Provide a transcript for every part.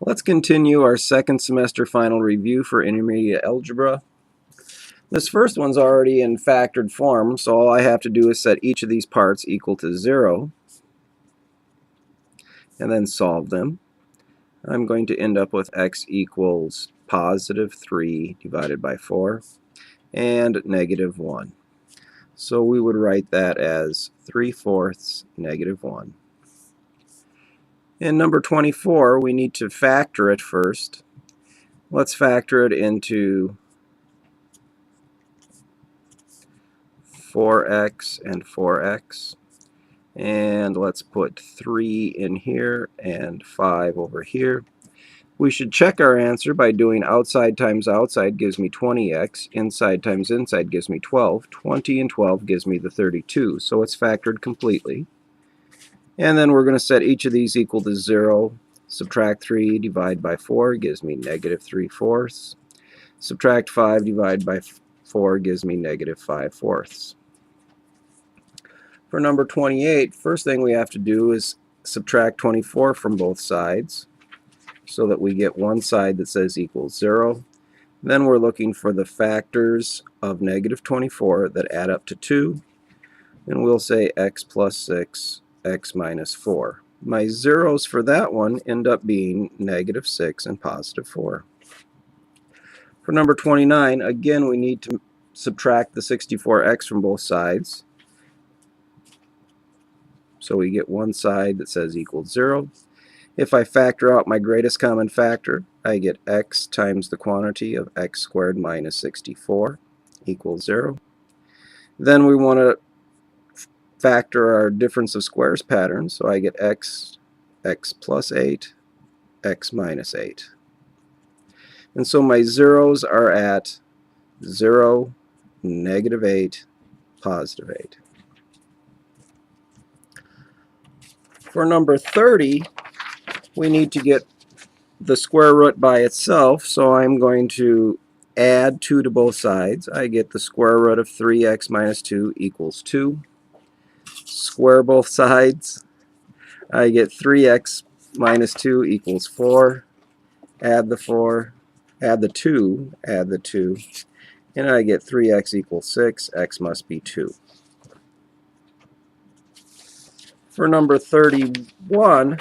Let's continue our second semester final review for intermediate algebra. This first one's already in factored form, so all I have to do is set each of these parts equal to 0 and then solve them. I'm going to end up with x equals positive 3 divided by 4 and negative 1. So we would write that as 3/4 negative 1. In number 24, we need to factor it first. Let's factor it into 4x and 4x. And let's put 3 in here and 5 over here. We should check our answer by doing outside times outside gives me 20x, inside times inside gives me 12. 20 and 12 gives me the 32, so it's factored completely. And then we're going to set each of these equal to 0. Subtract 3, divide by 4 gives me negative 3/4. Subtract 5, divide by 4 gives me negative 5/4. For number 28, first thing we have to do is subtract 24 from both sides so that we get one side that says equals 0. Then we're looking for the factors of negative 24 that add up to 2. And we'll say x plus 6, x minus 4. My zeros for that one end up being negative 6 and positive 4. For number 29, again we need to subtract the 64x from both sides. So we get one side that says equals 0. If I factor out my greatest common factor, I get x times the quantity of x squared minus 64 equals 0. Then we want to factor our difference of squares pattern, so I get x plus 8, x minus 8. And so my zeros are at 0, negative 8, positive 8. For number 30, we need to get the square root by itself, so I'm going to add 2 to both sides. I get the square root of 3x minus 2 equals 2. Square both sides. I get 3x minus 2 equals 4. Add the 4, add the 2, and I get 3x equals 6. X must be 2. For number 31,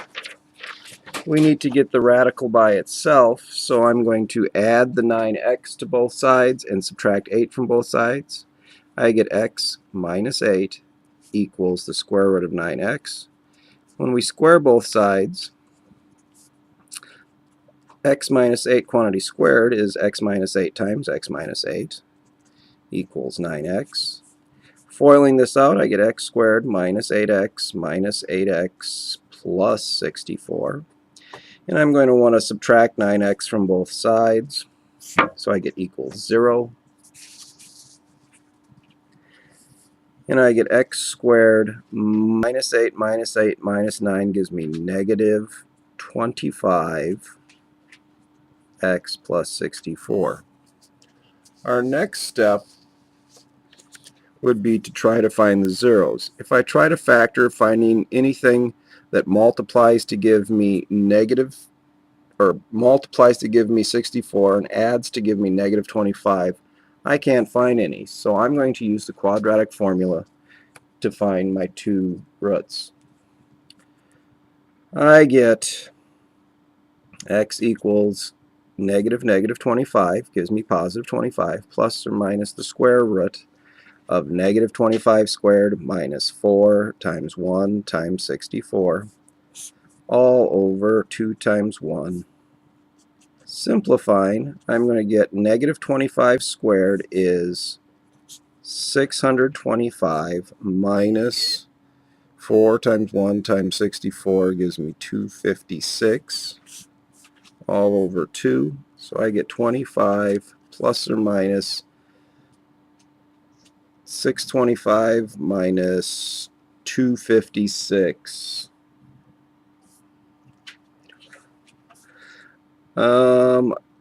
we need to get the radical by itself, so I'm going to add the 9x to both sides and subtract 8 from both sides. I get x minus 8 equals the square root of 9x. When we square both sides, x minus 8 quantity squared is x minus 8 times x minus 8 equals 9x. Foiling this out, I get x squared minus 8x plus 64. And I'm going to want to subtract 9x from both sides, so I get equals 0. And I get x squared minus 8 minus 9 gives me negative 25 x plus 64. Our next step would be to try to find the zeros. If I try to factor finding anything that multiplies to give me negative, or multiplies to give me 64 and adds to give me negative 25, I can't find any. So I'm going to use the quadratic formula to find my two roots. I get x equals negative 25, gives me positive 25, plus or minus the square root of negative 25 squared minus 4 times 1 times 64, all over 2 times 1. Simplifying, I'm going to get negative 25 squared is 625 minus 4 times 1 times 64 gives me 256 all over 2. So I get 25 plus or minus 625 minus 256.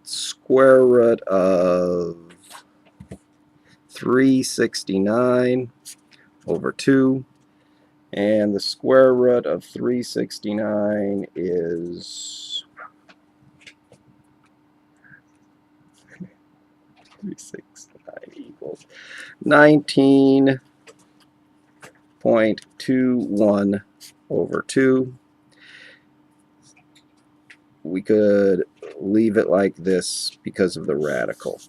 Square root of 369 over 2. And the square root of 369 is 369 equals 19.21 over 2. We could leave it like this because of the radical.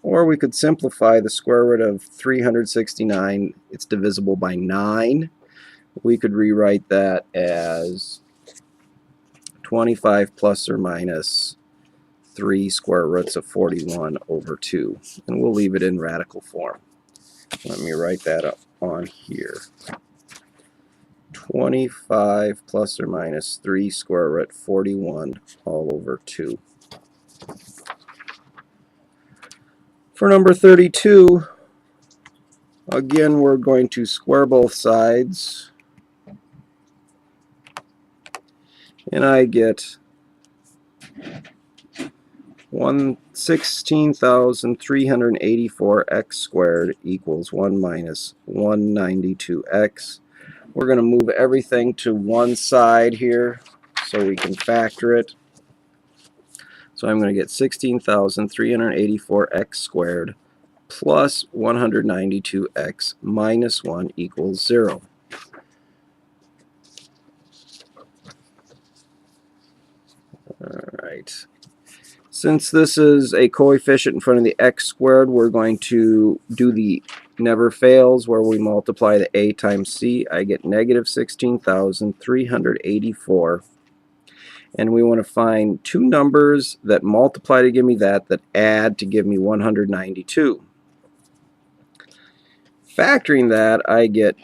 Or we could simplify the square root of 369. It's divisible by 9. We could rewrite that as 25 plus or minus 3 square roots of 41 over 2. And we'll leave it in radical form. Let me write that up on here. 25 plus or minus 3 square root 41 all over 2. For number 32, again, we're going to square both sides. And I get 16,384x squared equals 1 minus 192x. We're going to move everything to one side here so we can factor it. So I'm going to get 16,384x squared plus 192x minus 1 equals 0. Alright. Since this is a coefficient in front of the x squared, we're going to do the never fails where we multiply the a times c. I get negative 16,384. And we want to find two numbers that multiply to give me that add to give me 192. Factoring that, I get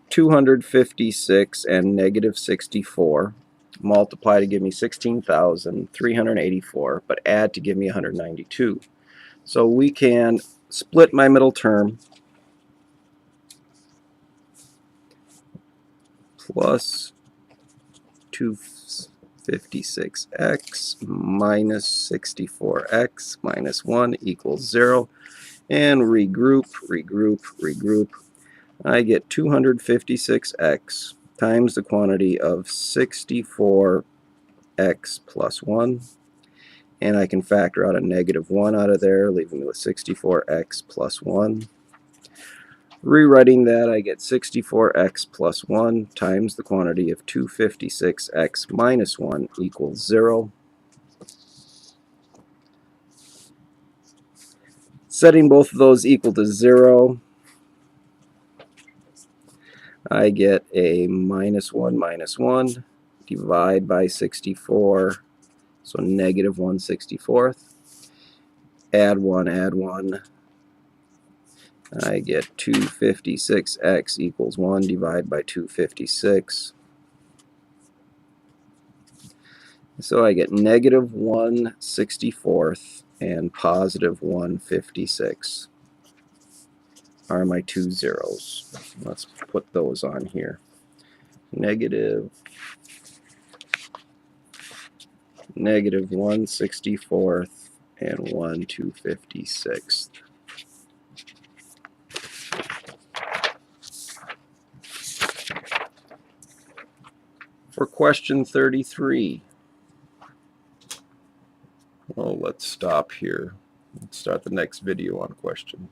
256 and negative 64. Multiply to give me 16,384, but add to give me 192. So we can split my middle term plus 256x minus 64x minus 1 equals 0. And regroup, regroup, regroup. I get 256x times the quantity of 64x plus 1. And I can factor out a negative 1 out of there, leaving me with 64x plus 1. Rewriting that, I get 64x plus 1 times the quantity of 256x minus 1 equals 0. Setting both of those equal to 0, I get a minus 1, divide by 64, so negative 1/64. Add 1, I get 256x equals 1, divide by 256. So I get negative 1/64 and positive 156 are my two zeros. Let's put those on here. Negative 1/64 and 1/256. For question 33, well, let's stop here. Let's start the next video on question.